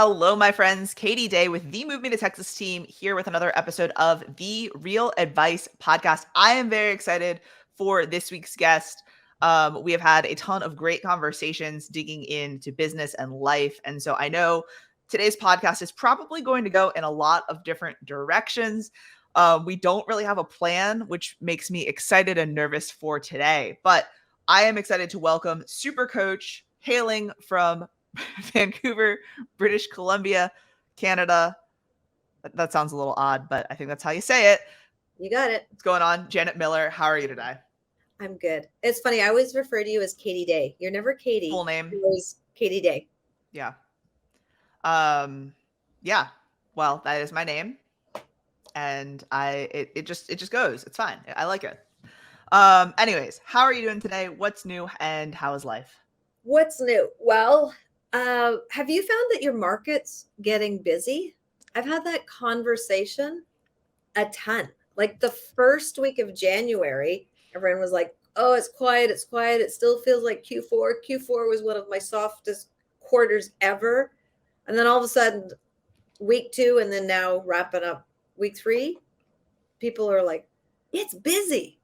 Hello, my friends. Katie Day with the Move Me to Texas team here with another episode of the Real Advice podcast. I am very excited for this week's guest. We have had a ton of great conversations digging into business and life. And so I know today's podcast is probably going to go in a lot of different directions. We don't really have a plan, which makes me excited and nervous for today. But I am excited to welcome Super Coach hailing from Vancouver, British Columbia, Canada. That sounds a little odd, but I think that's how you say it. You got it. What's going on? Janet Miller, how are you today? I'm good. It's funny. I always refer to you as Katie Day. You're never Katie. Full name? You're always Katie Day. Yeah. Yeah. Well, that is my name. And it just goes. It's fine. I like it. Anyways, how are you doing today? What's new and how is life? What's new? Well, have you found that your market's getting busy? I've had that conversation a ton. Like the first week of January, everyone was like, oh, it's quiet. It's quiet. It still feels like Q4. Q4 was one of my softest quarters ever. And then all of a sudden, week 2, and then now wrapping up week 3, people are like, it's busy.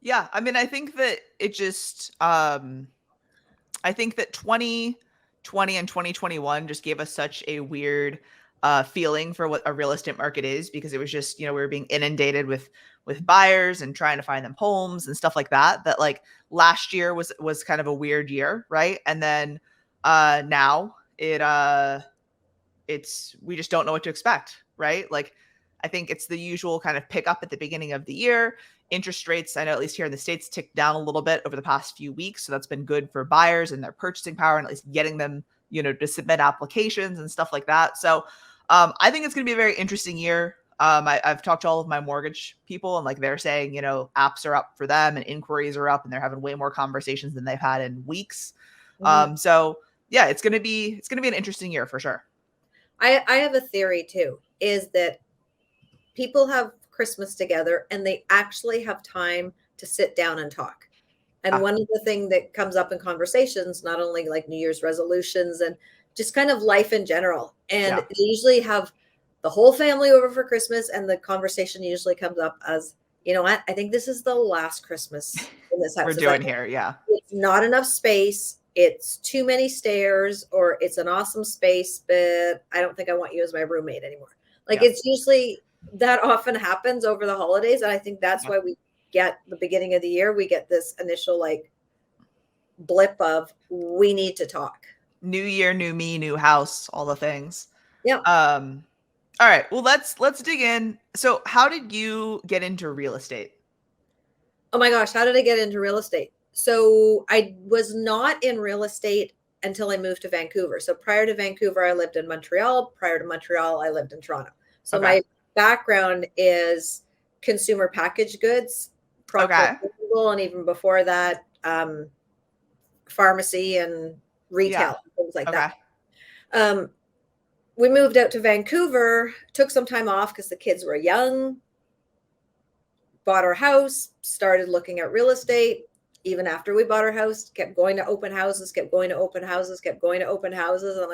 Yeah. I mean, I think that it just, I think that 2020 and 2021 just gave us such a weird feeling for what a real estate market is, because it was just, we were being inundated with buyers and trying to find them homes and stuff like that, that like last year was kind of a weird year. Right. And then now we just don't know what to expect. Right. Like, I think it's the usual kind of pickup at the beginning of the year. Interest rates, I know at least here in the States, ticked down a little bit over the past few weeks. So that's been good for buyers and their purchasing power, and at least getting them, to submit applications and stuff like that. So I think it's going to be a very interesting year. I've talked to all of my mortgage people, and like they're saying, apps are up for them and inquiries are up, and they're having way more conversations than they've had in weeks. So yeah, it's going to be an interesting year for sure. I have a theory too, is that people have Christmas together and they actually have time to sit down and talk. And one of the things that comes up in conversations, not only like New Year's resolutions and just kind of life in general. And they usually have the whole family over for Christmas, and the conversation usually comes up as, you know what, I think this is the last Christmas in this house. We're doing here. Yeah. It's not enough space. It's too many stairs, or it's an awesome space, but I don't think I want you as my roommate anymore. Like it's usually that often happens over the holidays. And I think that's why we get the beginning of the year, we get this initial like blip of we need to talk. New year, new me, new house, all the things. Yeah. All right. Well, let's dig in. So how did you get into real estate? Oh my gosh. How did I get into real estate? So I was not in real estate until I moved to Vancouver. So prior to Vancouver, I lived in Montreal. Prior to Montreal, I lived in Toronto. So my background is consumer packaged goods, and even before that, pharmacy and retail, things like that. We moved out to Vancouver, took some time off because the kids were young, bought our house, started looking at real estate. Even after we bought our house, kept going to open houses, kept going to open houses. And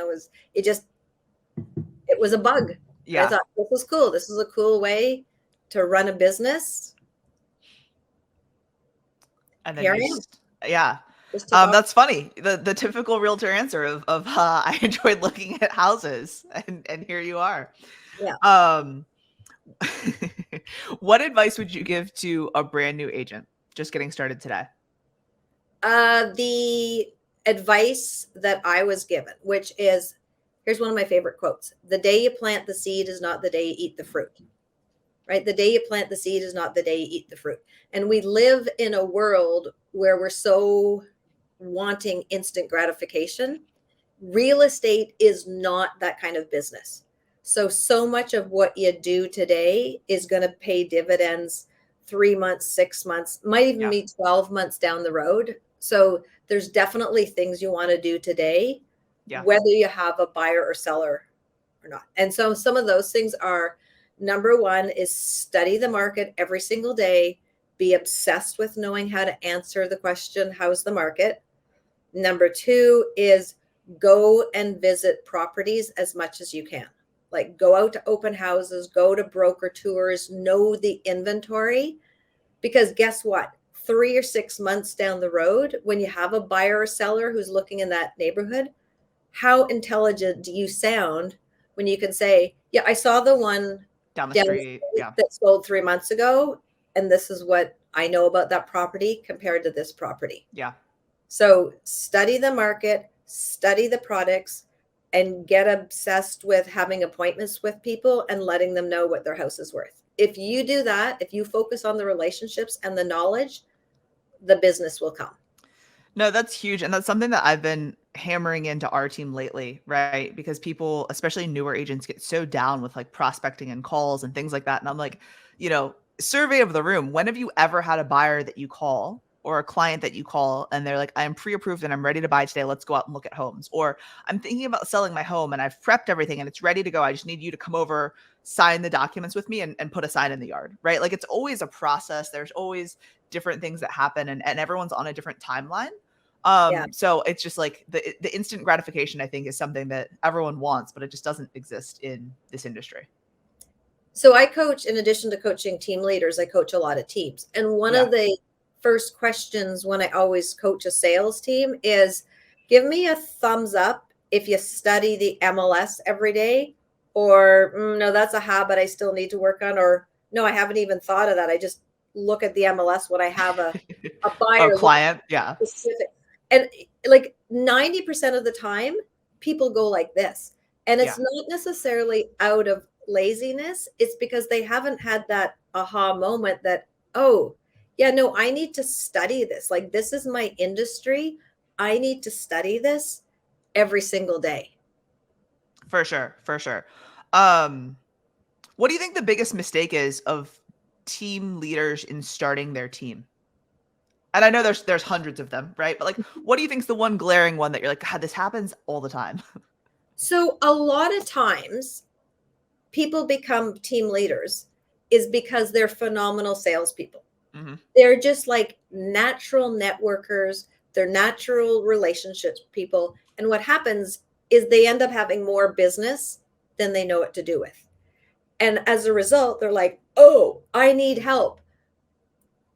it was a bug. Yeah. I thought this was cool. This is a cool way to run a business. And then that's funny. The typical realtor answer of I enjoyed looking at houses, and here you are. Yeah. What advice would you give to a brand new agent just getting started today? The advice that I was given, which is, here's one of my favorite quotes. The day you plant the seed is not the day you eat the fruit, right? The day you plant the seed is not the day you eat the fruit. And we live in a world where we're so wanting instant gratification. Real estate is not that kind of business. So much of what you do today is going to pay dividends 3 months, 6 months, might even be 12 months down the road. So there's definitely things you want to do today, whether you have a buyer or seller or not. And so some of those things are, number one is study the market every single day, be obsessed with knowing how to answer the question, how's the market? Number 2 is go and visit properties as much as you can. Like go out to open houses, go to broker tours, know the inventory. Because guess what? 3 or 6 months down the road, when you have a buyer or seller who's looking in that neighborhood, how intelligent do you sound when you can say, yeah, I saw the one Down the down the street. street Yeah. that sold 3 months ago, and this is what I know about that property compared to this property. Yeah. So study the market, study the products, and get obsessed with having appointments with people and letting them know what their house is worth. If you do that, if you focus on the relationships and the knowledge, the business will come. No, that's huge. And that's something that I've been hammering into our team lately, right? Because people, especially newer agents, get so down with like prospecting and calls and things like that. And I'm like, survey of the room. When have you ever had a buyer that you call or a client that you call and they're like, I'm pre-approved and I'm ready to buy today. Let's go out and look at homes. Or I'm thinking about selling my home and I've prepped everything and it's ready to go. I just need you to come over, sign the documents with me and put a sign in the yard, right? Like it's always a process. There's always different things that happen and everyone's on a different timeline. Yeah. So it's just like the instant gratification, I think, is something that everyone wants, but it just doesn't exist in this industry. So I coach, in addition to coaching team leaders, I coach a lot of teams. And one Yeah. of the first questions when I always coach a sales team is give me a thumbs up if you study the MLS every day, or no, that's a habit I still need to work on, or no, I haven't even thought of that. I just look at the MLS when I have a A buyer look client. Yeah. specific. And like 90% of the time, people go like this. And Yeah. it's not necessarily out of laziness, it's because they haven't had that aha moment that, oh, yeah, no, I need to study this. Like, this is my industry. I need to study this every single day. For sure. For sure. Um, what do you think the biggest mistake is of team leaders in starting their team? And I know there's hundreds of them, right? But like, what do you think is the one glaring one that you're like, God, this happens all the time? So, a lot of times, people become team leaders is because they're phenomenal salespeople. Mm-hmm. They're just like natural networkers, they're natural relationships people. And what happens is they end up having more business than they know what to do with. And as a result, they're like, oh, I need help.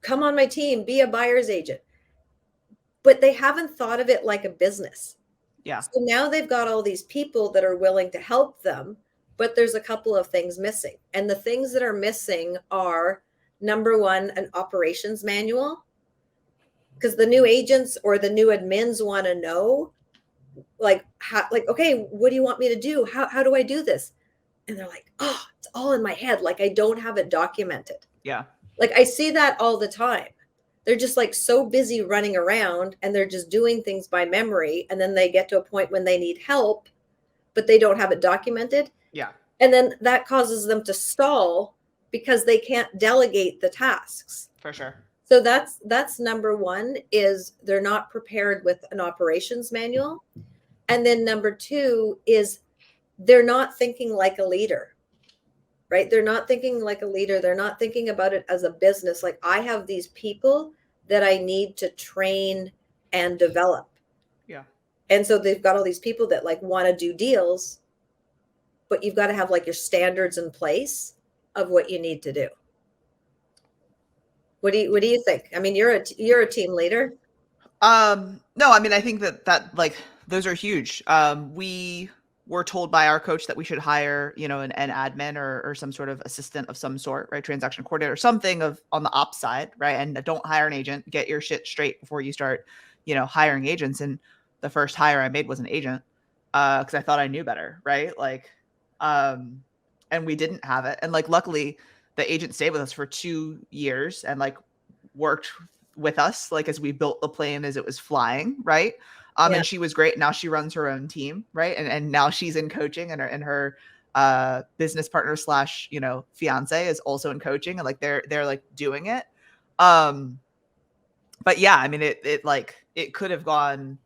Come on my team, be a buyer's agent. But they haven't thought of it like a business. Yeah. So now they've got all these people that are willing to help them, but there's a couple of things missing. And the things that are missing are number one, an operations manual, because the new agents or the new admins want to know, like, how, like, okay, what do you want me to do? How do I do this? And they're like, oh, it's all in my head. Like, I don't have it documented. Yeah. Like, I see that all the time. They're just like so busy running around and they're just doing things by memory. And then they get to a point when they need help, but they don't have it documented. Yeah. And then that causes them to stall because they can't delegate the tasks. For sure. So that's number one, is they're not prepared with an operations manual. And then number two is they're not thinking like a leader, right? They're not thinking like a leader. They're not thinking about it as a business. Like, I have these people that I need to train and develop. Yeah. And so they've got all these people that like want to do deals, but you've got to have like your standards in place of what you need to do. What do you think? I mean, you're a team leader. No, I mean, I think that like those are huge. We were told by our coach that we should hire, an admin or some sort of assistant of some sort, right? Transaction coordinator, something on the ops side, right? And don't hire an agent. Get your shit straight before you start, hiring agents. And the first hire I made was an agent, because I thought I knew better, right? Like, and we didn't have it. And like, luckily, the agent stayed with us for 2 years and like worked with us, like as we built the plane as it was flying, right? Yeah. And she was great. Now she runs her own team, right? And now she's in coaching, and her business partner slash fiance is also in coaching, and like they're like doing it. But yeah, I mean, it could have gone,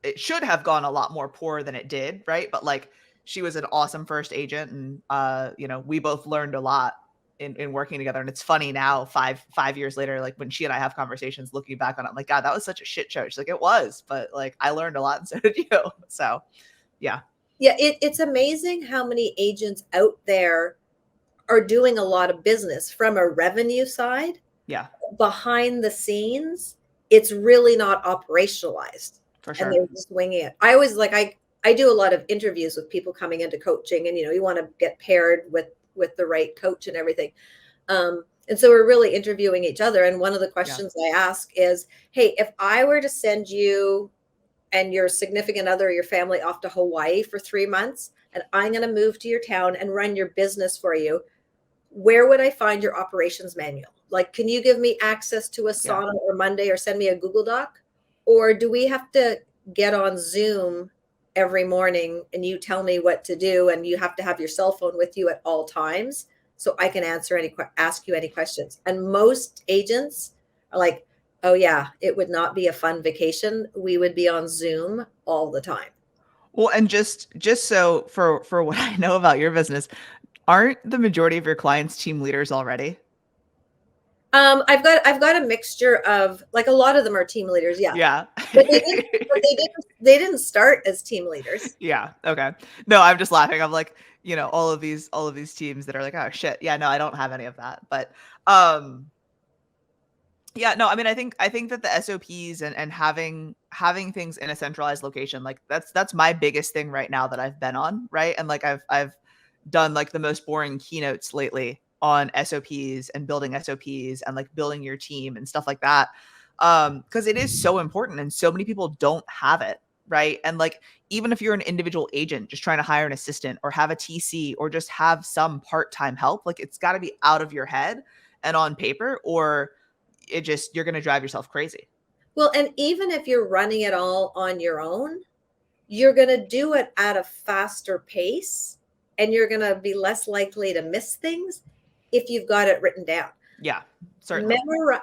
it should have gone a lot more poor than it did, right? But like, she was an awesome first agent, and we both learned a lot in working together. And it's funny now, five years later, like when she and I have conversations looking back on it, I'm like, God, that was such a shit show. She's like, it was, but like I learned a lot and so did you. So yeah. Yeah, it's amazing how many agents out there are doing a lot of business from a revenue side. Yeah. Behind the scenes, it's really not operationalized. For And sure. they're just winging it. I always like I do a lot of interviews with people coming into coaching, and you want to get paired with the right coach and everything. And so we're really interviewing each other. And one of the questions I ask is, hey, if I were to send you and your significant other or your family off to Hawaii for 3 months, and I'm going to move to your town and run your business for you, where would I find your operations manual? Like, can you give me access to Asana or Monday, or send me a Google Doc? Or do we have to get on Zoom every morning and you tell me what to do, and you have to have your cell phone with you at all times so I can ask you any questions? And most agents are like, oh yeah, it would not be a fun vacation. We would be on Zoom all the time. Well, and just so for what I know about your business, aren't the majority of your clients team leaders already? I've got a mixture of, like, a lot of them are team leaders, yeah. Yeah. But they didn't start as team leaders. Yeah. Okay. No, I'm just laughing. I'm like, all of these teams that are like, oh shit. Yeah, no, I don't have any of that. But yeah, no, I mean, I think that the SOPs and having things in a centralized location, like that's my biggest thing right now that I've been on, right? And like I've done like the most boring keynotes lately on SOPs and building SOPs and like building your team and stuff like that. Because it is so important and so many people don't have it, right? And like even if you're an individual agent just trying to hire an assistant or have a TC or just have some part-time help, like it's got to be out of your head and on paper, or you're going to drive yourself crazy. Well, and even if you're running it all on your own, you're going to do it at a faster pace, and you're going to be less likely to miss things if you've got it written down. Yeah, certainly.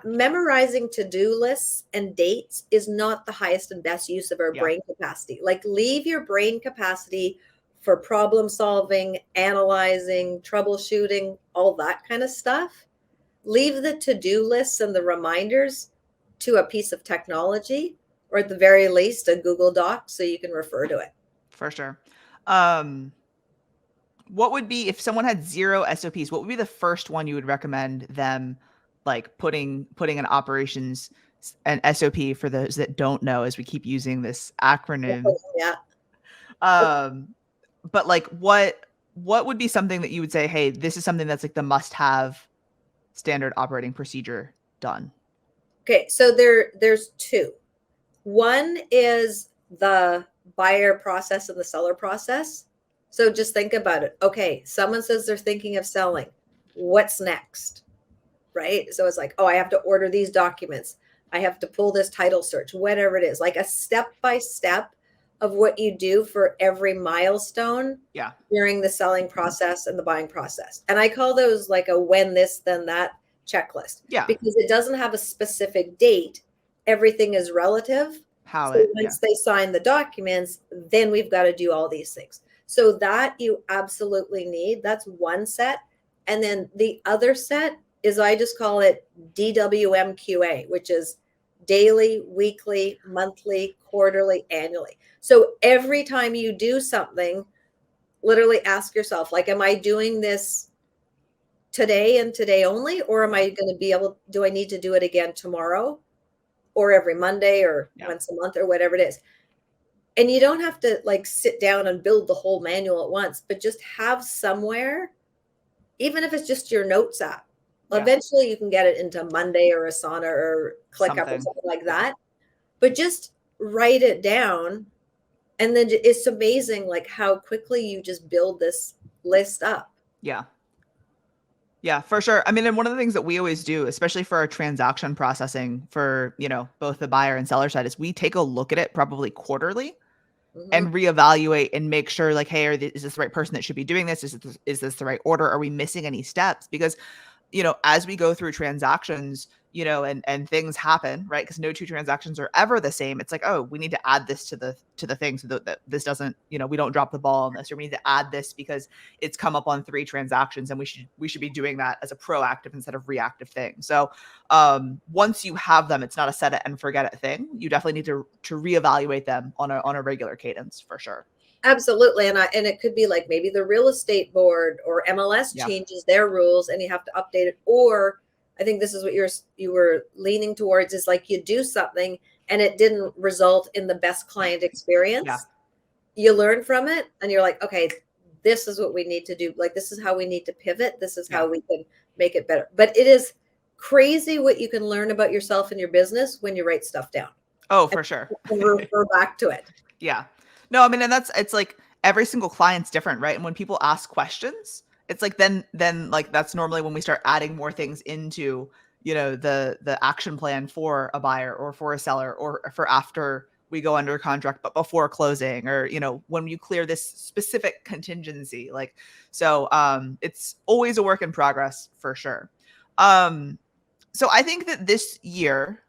Memorizing to-do lists and dates is not the highest and best use of our brain capacity. Like, leave your brain capacity for problem solving, analyzing, troubleshooting, all that kind of stuff. Leave the to-do lists and the reminders to a piece of technology, or at the very least a Google Doc, so you can refer to it. For sure. What would be, if someone had 0 SOPs, what would be the first one you would recommend them like putting an operations, an SOP, for those that don't know, as we keep using this acronym? Yeah. But like what would be something that you would say, hey, this is something that's like the must-have standard operating procedure done? Okay, so there's 2. One is the buyer process and the seller process. So just think about it. Okay, someone says they're thinking of selling. What's next? Right? So it's like, oh, I have to order these documents. I have to pull this title search, whatever it is, like a step-by-step of what you do for every milestone during the selling process and the buying process. And I call those like a when this, then that checklist. Yeah. Because it doesn't have a specific date. Everything is relative. Once they sign the documents, then we've got to do all these things. So that you absolutely need. That's one set. And then the other set is, I just call it DWMQA, which is daily, weekly, monthly, quarterly, annually. So every time you do something, literally ask yourself, like, am I doing this today and today only? Or am I going to do I need to do it again tomorrow, or every Monday, or once a month, or whatever it is? And you don't have to like sit down and build the whole manual at once, but just have somewhere, even if it's just your notes app. Eventually you can get it into Monday or Asana or ClickUp or something like that. But just write it down. And then it's amazing like how quickly you just build this list up. Yeah. Yeah, for sure. I mean, and one of the things that we always do, especially for our transaction processing for, both the buyer and seller side, is we take a look at it probably quarterly and reevaluate and make sure, like, hey, is this the right person that should be doing this? Is this the right order? Are we missing any steps? Because, as we go through transactions, and things happen, right? Because no two transactions are ever the same. It's like, oh, we need to add this to the thing so that this doesn't, we don't drop the ball on this, or we need to add this because it's come up on 3 transactions, and we should be doing that as a proactive instead of reactive thing. So once you have them, it's not a set it and forget it thing. You definitely need to reevaluate them on a regular cadence for sure. Absolutely. And it could be like maybe the real estate board or MLS changes their rules and you have to update it. Or I think this is what you were leaning towards, is like you do something and it didn't result in the best client experience. Yeah. You learn from it and you're like, okay, this is what we need to do. Like, this is how we need to pivot. This is how we can make it better. But it is crazy what you can learn about yourself and your business when you write stuff down. Oh, for sure. And refer back to it. Yeah. No, I mean, and it's like every single client's different, right? And when people ask questions, it's like then like that's normally when we start adding more things into, the action plan for a buyer or for a seller or for after we go under contract, but before closing, or, when you clear this specific contingency, like, so it's always a work in progress for sure. So I think that this year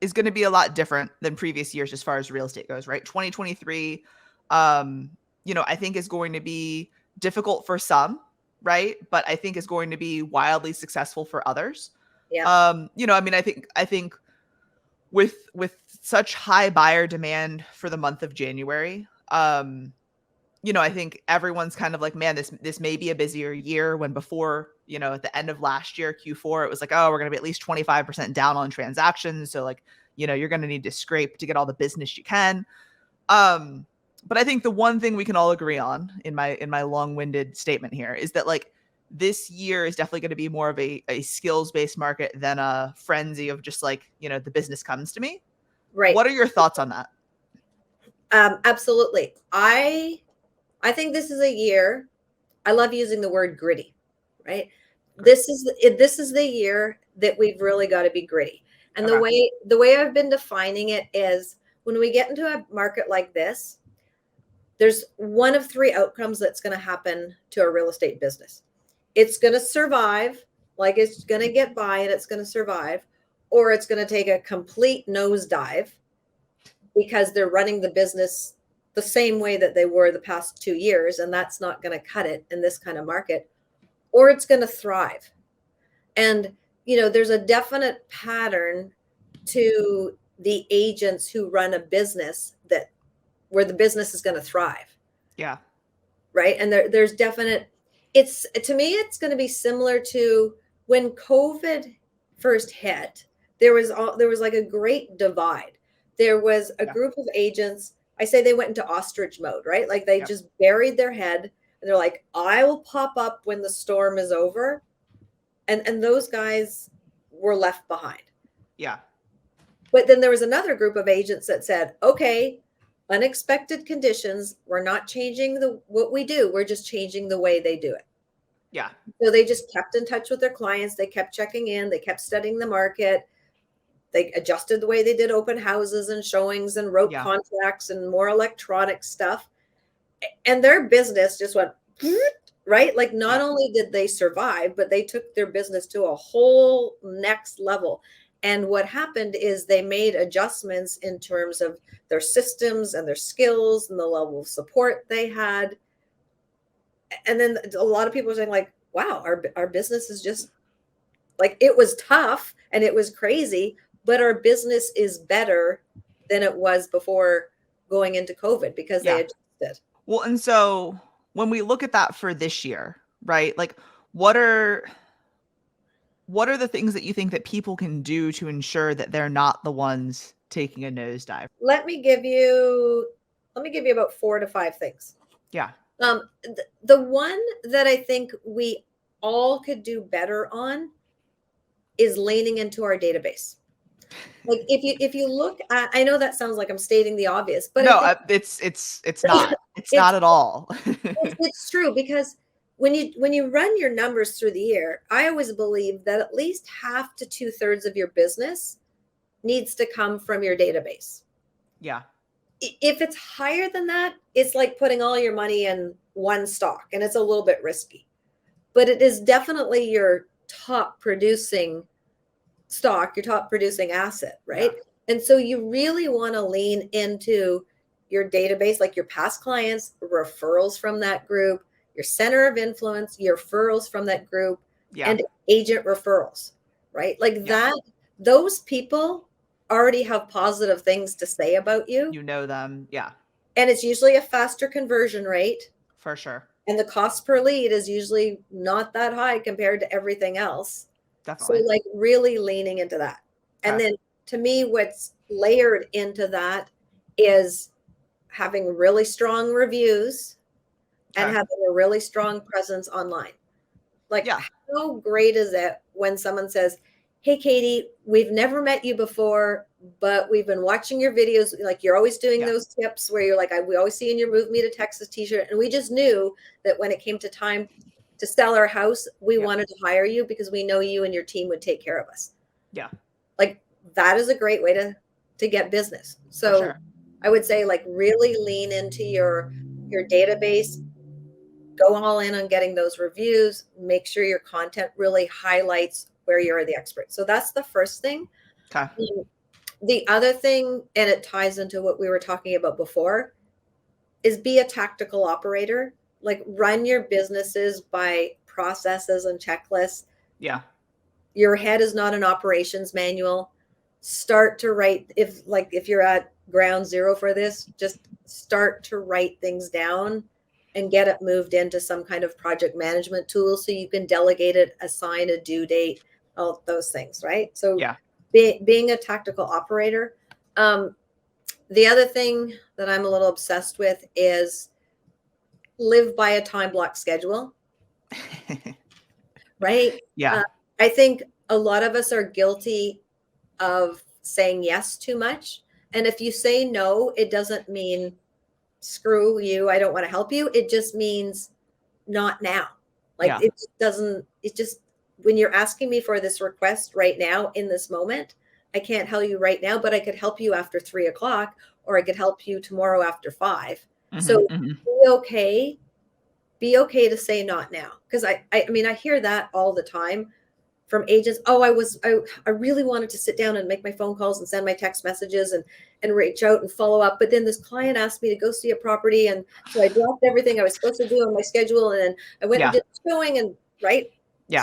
is going to be a lot different than previous years as far as real estate goes, right? 2023, I think is going to be difficult for some, right? But I think is going to be wildly successful for others. Yeah. I mean, I think with such high buyer demand for the month of January, I think everyone's kind of like, man, this may be a busier year, when before, at the end of last year, Q4, it was like, oh, we're going to be at least 25% down on transactions. So like, you're going to need to scrape to get all the business you can. But I think the one thing we can all agree on in my long-winded statement here is that like this year is definitely going to be more of a skills-based market than a frenzy of just like, the business comes to me. Right. What are your thoughts on that? Absolutely. I think this is a year. I love using the word gritty, right? This is the year that we've really got to be gritty. And the way I've been defining it is, when we get into a market like this, there's one of 3 outcomes that's going to happen to a real estate business. It's going to survive, like it's going to get by and it's going to survive, or it's going to take a complete nosedive because they're running the business the same way that they were the past 2 years, and that's not going to cut it in this kind of market, or it's going to thrive. And, there's a definite pattern to the agents who run a business where the business is going to thrive. Yeah. Right. And there's definite, to me, it's going to be similar to when COVID first hit. There was like a great divide. There was a group of agents, I say they went into ostrich mode, right? Like they just buried their head and they're like, I will pop up when the storm is over. And those guys were left behind. Yeah. But then there was another group of agents that said, okay, unexpected conditions, we're not changing what we do. We're just changing the way they do it. Yeah. So they just kept in touch with their clients. They kept checking in. They kept studying the market. They adjusted the way they did open houses and showings and wrote contracts and more electronic stuff. And their business just went, right? Like not only did they survive, but they took their business to a whole next level. And what happened is they made adjustments in terms of their systems and their skills and the level of support they had. And then a lot of people are saying like, wow, our business is just like, it was tough and it was crazy, but our business is better than it was before going into COVID because they adjusted. Well, and so when we look at that for this year, right? Like what are the things that you think that people can do to ensure that they're not the ones taking a nosedive? Let me give you about 4 to 5 things. Yeah. The one that I think we all could do better on is leaning into our database. Like if you look at, I know that sounds like I'm stating the obvious, but no, it's not. It's not at all. It's true, because when you run your numbers through the year, I always believe that at least half to 2/3 of your business needs to come from your database. Yeah. If it's higher than that, it's like putting all your money in one stock, and it's a little bit risky. But it is definitely your top producing stock, your top producing asset, right? Yeah. And so you really want to lean into your database, like your past clients, referrals from that group, your center of influence, your referrals from that group, and agent referrals, right? Like that, those people already have positive things to say about you. You know them. Yeah. And it's usually a faster conversion rate. For sure. And the cost per lead is usually not that high compared to everything else. Definitely. So like really leaning into that. And then to me, what's layered into that is having really strong reviews and having a really strong presence online. Like how great is it when someone says, hey, Katie, we've never met you before, but we've been watching your videos. Like you're always doing those tips where you're like, we always see in your Move Me to Texas t-shirt. And we just knew that when it came to time to sell our house, we wanted to hire you because we know you and your team would take care of us. Yeah. Like that is a great way to get business. So I would say like really lean into your database, go all in on getting those reviews, make sure your content really highlights where you're the expert. So that's the first thing. Okay. The other thing, and it ties into what we were talking about before, is be a tactical operator. Like run your businesses by processes and checklists. Yeah. Your head is not an operations manual. Start to write, if you're at ground zero for this, just start to write things down and get it moved into some kind of project management tool so you can delegate it, assign a due date, all those things, right? So being a tactical operator. The other thing that I'm a little obsessed with is live by a time block schedule. Right? Yeah. I think a lot of us are guilty of saying yes too much. And if you say no, it doesn't mean screw you, I don't want to help you. It just means not now. Like it doesn't, it just, when you're asking me for this request right now in this moment, I can't help you right now, but I could help you after 3 o'clock, or I could help you tomorrow after 5. So be okay to say not now. Because I mean, I hear that all the time from agents. Oh, I really wanted to sit down and make my phone calls and send my text messages and reach out and follow up. But then this client asked me to go see a property. And so I dropped everything I was supposed to do on my schedule. And then I went and did showing and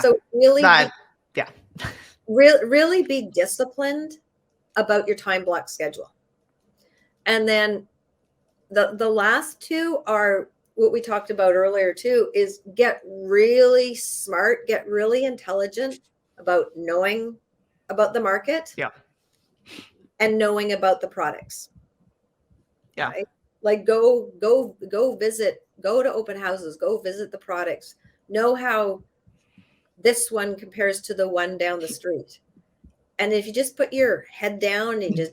So really, really be disciplined about your time block schedule. And then the last two are what we talked about earlier too, is get really smart, get really intelligent about knowing about the market and knowing about the products. Right? Like go visit, go to open houses, go visit the products, know how this one compares to the one down the street. And if you just put your head down and just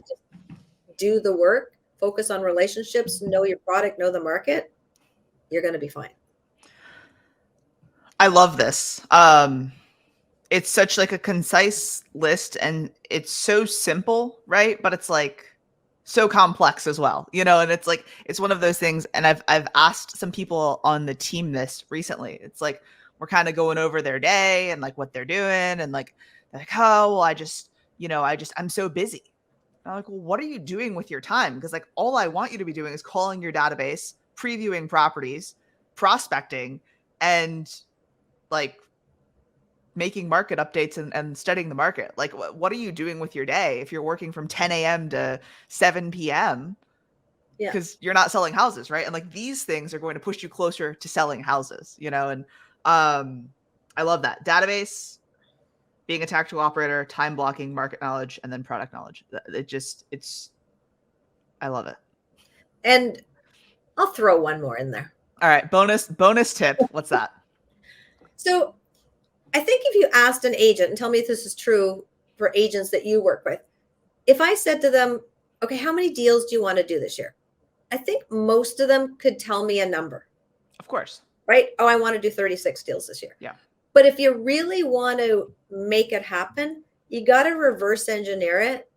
do the work, focus on relationships, know your product, know the market, you're going to be fine. I love this. It's such like a concise list and it's so simple, right? But it's like so complex as well, you know, and it's like, it's one of those things. And I've asked some people on the team this recently. It's like, we're kind of going over their day and like what they're doing. And like, they're like, oh, well, I'm so busy. And I'm like, well, what are you doing with your time? Because like, all I want you to be doing is calling your database, previewing properties, prospecting, and like making market updates and studying the market. Like, what are you doing with your day if you're working from 10 a.m. to 7 p.m.? Because you're not selling houses, right? And like these things are going to push you closer to selling houses, you know? And I love that. Database, being a tactical operator, time blocking, market knowledge, and then product knowledge. I love it. And I'll throw one more in there. All right. Bonus tip. What's that? So I think if you asked an agent, and tell me if this is true for agents that you work with, if I said to them, okay, how many deals do you want to do this year? I think most of them could tell me a number. Of course. Right? Oh, I want to do 36 deals this year. Yeah. But if you really want to make it happen, you got to reverse engineer it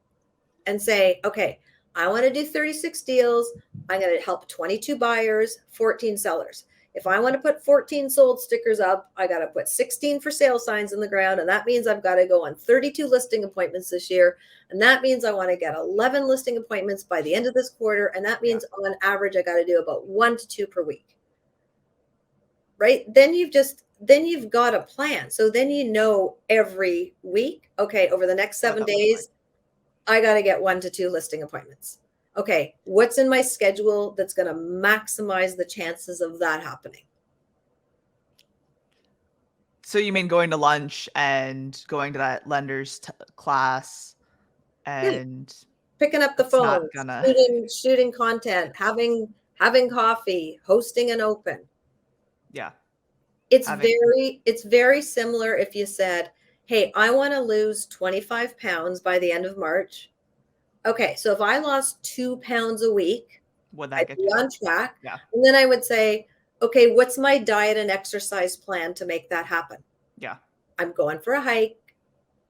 and say, okay, I want to do 36 deals. I'm going to help 22 buyers, 14 sellers. If I want to put 14 sold stickers up, I got to put 16 for sale signs in the ground. And that means I've got to go on 32 listing appointments this year. And that means I want to get 11 listing appointments by the end of this quarter. And that means on average, I got to do about 1 to 2 per week. Right? Then you've got a plan. So then you know every week, okay, over the next 7 days, I got to get 1 to 2 listing appointments. Okay, what's in my schedule that's going to maximize the chances of that happening? So you mean going to lunch and going to that lender's class and picking up the phone, shooting content, having coffee, hosting an open. Yeah. It's very similar if you said, hey, I want to lose 25 pounds by the end of March. Okay, so if I lost 2 pounds a week, I'd be on track. Yeah. And then I would say, okay, what's my diet and exercise plan to make that happen? Yeah. I'm going for a hike.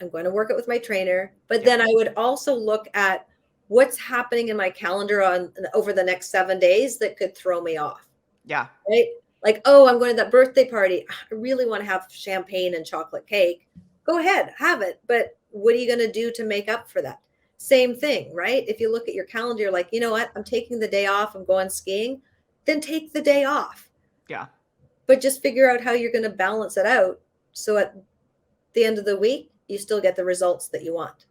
I'm going to work it with my trainer. But then I would also look at what's happening in my calendar over the next 7 days that could throw me off. Yeah. Right? Like, oh, I'm going to that birthday party. I really want to have champagne and chocolate cake. Go ahead, have it. But what are you going to do to make up for that? Same thing, right? If you look at your calendar, you're like, you know what? I'm taking the day off. I'm going skiing. Then take the day off. Yeah. But just figure out how you're going to balance it out. So at the end of the week, you still get the results that you want.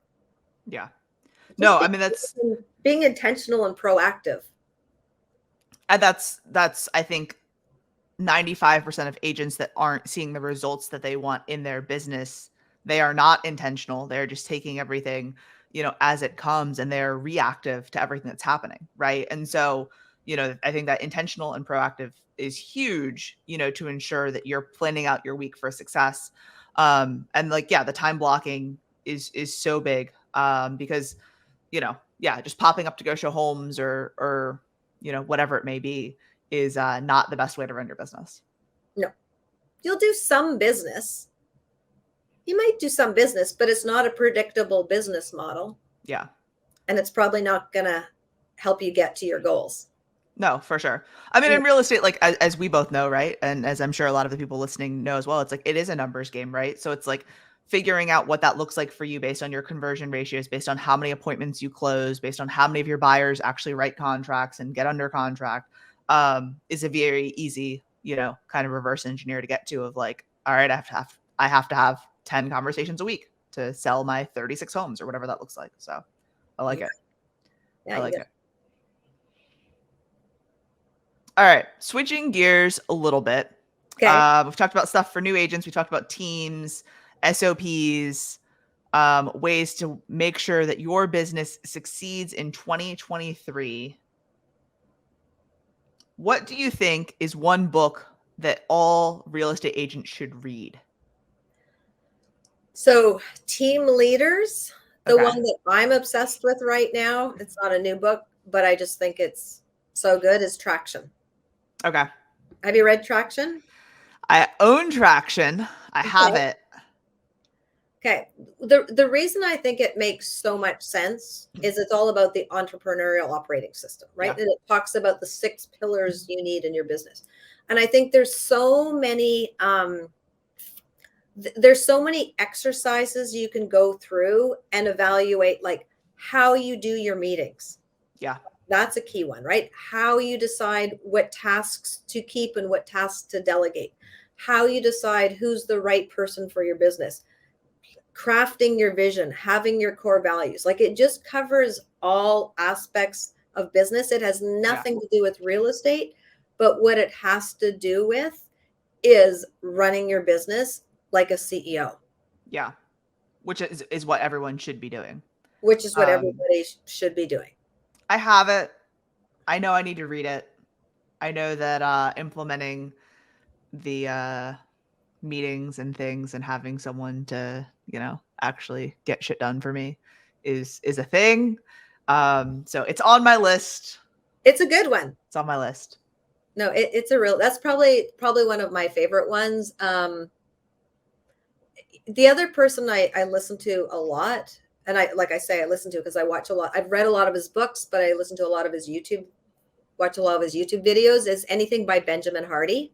Yeah. No, I mean, that's being intentional and proactive. And that's, I think, 95% of agents that aren't seeing the results that they want in their business. They are not intentional. They're just taking everything, as it comes, and they're reactive to everything that's happening. Right. And so, I think that intentional and proactive is huge, to ensure that you're planning out your week for success. And the time blocking is so big, because, just popping up to go show homes or whatever it may be is not the best way to run your business. No, you'll do some business. You might do some business, but it's not a predictable business model. Yeah. And it's probably not going to help you get to your goals. No, for sure. I mean, in real estate, like as we both know, right? And as I'm sure a lot of the people listening know as well, it's like, it is a numbers game, right? So it's like figuring out what that looks like for you based on your conversion ratios, based on how many appointments you close, based on how many of your buyers actually write contracts and get under contract, is a very easy, kind of reverse engineer to get to of like, all right, I have to have 10 conversations a week to sell my 36 homes or whatever that looks like. So I like it. Yeah, I like it. All right. Switching gears a little bit. Okay. We've talked about stuff for new agents. We talked about teams, SOPs, ways to make sure that your business succeeds in 2023. What do you think is one book that all real estate agents should read? So, Team Leaders, the one that I'm obsessed with right now, it's not a new book, but I just think it's so good, is Traction. Okay. Have you read Traction? I own Traction. I have it. Okay. The reason I think it makes so much sense is it's all about the entrepreneurial operating system, right? Yeah. And it talks about the 6 pillars you need in your business. And I think there's so many exercises you can go through and evaluate, like how you do your meetings. Yeah. That's a key one, right? How you decide what tasks to keep and what tasks to delegate. How you decide who's the right person for your business. Crafting your vision, having your core values. Like, it just covers all aspects of business. It has nothing to do with real estate, but what it has to do with is running your business like a CEO. Yeah. Which is what everyone should be doing. Which is what everybody should be doing. I have it. I know I need to read it. I know that implementing the meetings and things and having someone to, actually get shit done for me is a thing. So it's on my list. It's a good one. It's on my list. No, it's that's probably one of my favorite ones. The other person I listen to a lot, and I listen to because I watch a lot. I've read a lot of his books, but I listen to a lot of his YouTube videos, is anything by Benjamin Hardy.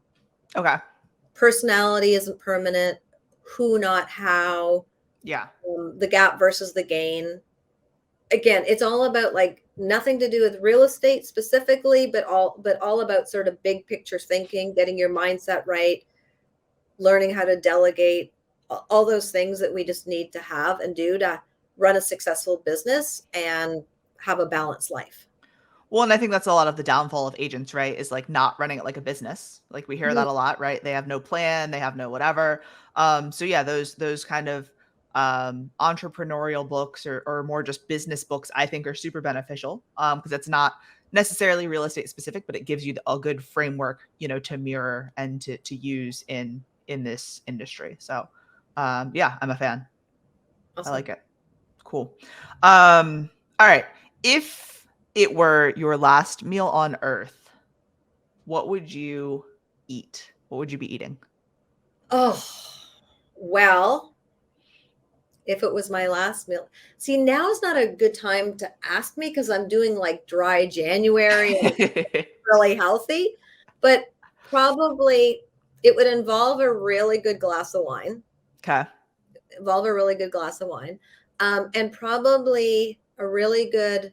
Okay. Personality isn't permanent. Who, not how. Yeah. The gap versus the gain. Again, it's all about like nothing to do with real estate specifically, but all about sort of big picture thinking, getting your mindset right, learning how to delegate, all those things that we just need to have and do to run a successful business and have a balanced life. Well, and I think that's a lot of the downfall of agents, right? Is like not running it like a business. Like we hear that a lot, right? They have no plan, they have no whatever. So yeah, those kind of entrepreneurial books or more just business books, I think are super beneficial. Because it's not necessarily real estate specific, but it gives you a good framework, to mirror and to use in this industry. So yeah, I'm a fan. I Awesome. like it. Cool. All right. If it were your last meal on Earth, what would you eat? What would you be eating? Oh, well, if it was my last meal. See, now is not a good time to ask me because I'm doing like dry January and really healthy, but probably it would involve a really good glass of wine, Okay. involve a really good glass of wine, and probably a really good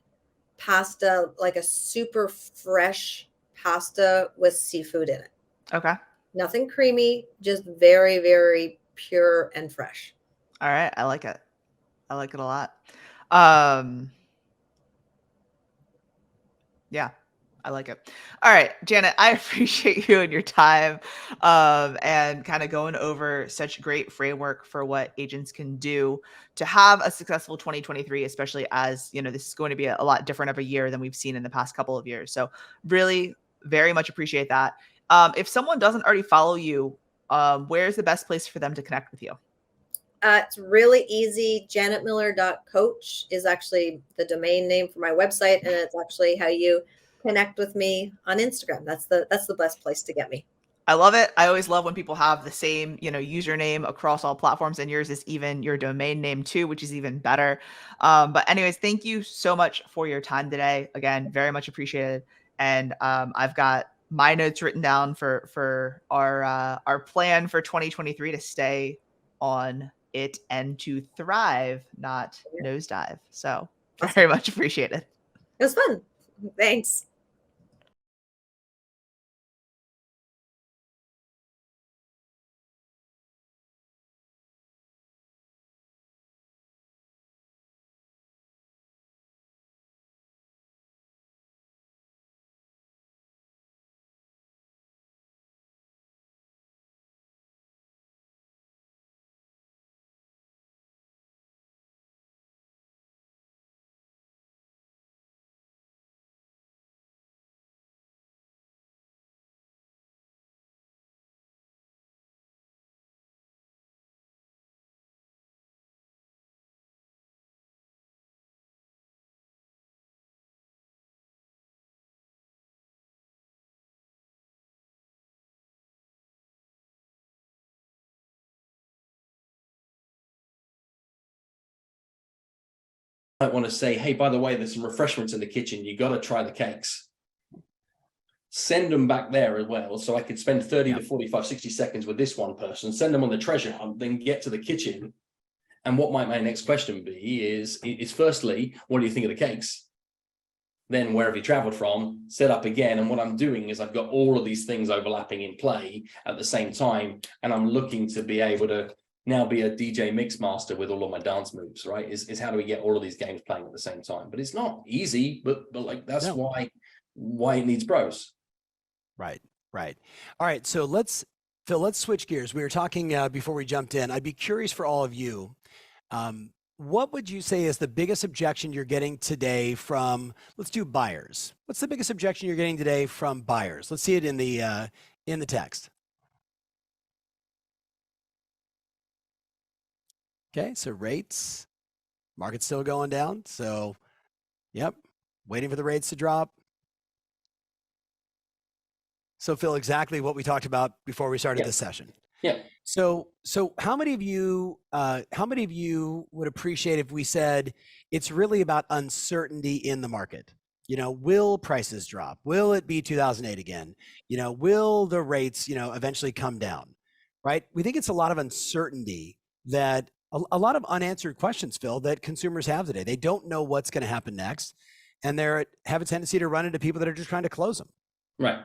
pasta, like a super fresh pasta with seafood in it. Okay. Nothing creamy, just very, very pure and fresh. All right. I like it. I like it a lot. Um, yeah, I like it. All right, Janet, I appreciate you and your time, and kind of going over such great framework for what agents can do to have a successful 2023, especially as this is going to be a lot different of a year than we've seen in the past couple of years. So really, very much appreciate that. If someone doesn't already follow you, where's the best place for them to connect with you? It's really easy. JanetMiller.coach is actually the domain name for my website, and it's actually how you connect with me on Instagram. That's the best place to get me. I love it. I always love when people have the same, username across all platforms, and yours is even your domain name too, which is even better. But anyways, thank you so much for your time today. Again, very much appreciated. And I've got my notes written down for our plan for 2023 to stay on it and to thrive, not nosedive. So Awesome. very much appreciated. It was fun. Thanks. Might want to say, hey, by the way, there's some refreshments in the kitchen. You got to try the cakes. Send them back there as well. So I could spend 30 to 45, 60 seconds with this one person, send them on the treasure hunt, then get to the kitchen. And what might my next question be is firstly, what do you think of the cakes? Then where have you traveled from? Set up again. And what I'm doing is I've got all of these things overlapping in play at the same time. And I'm looking to be able to now be a DJ mix master with all of my dance moves, right? Is how do we get all of these games playing at the same time? But it's not easy, but like that's why it needs pros. Right, right. All right, so Phil, let's switch gears. We were talking before we jumped in. I'd be curious for all of you. What would you say is the biggest objection you're getting today from, let's do buyers. What's the biggest objection you're getting today from buyers? Let's see it in the text. Okay, so rates, market's still going down. So, yep, waiting for the rates to drop. So, Phil, exactly what we talked about before we started this session. Yeah. So how many of you would appreciate if we said it's really about uncertainty in the market? will prices drop? Will it be 2008 again? Will the rates, eventually come down? Right? We think it's a lot of uncertainty, that a lot of unanswered questions, Phil, that consumers have today. They don't know what's going to happen next, and they have a tendency to run into people that are just trying to close them. Right.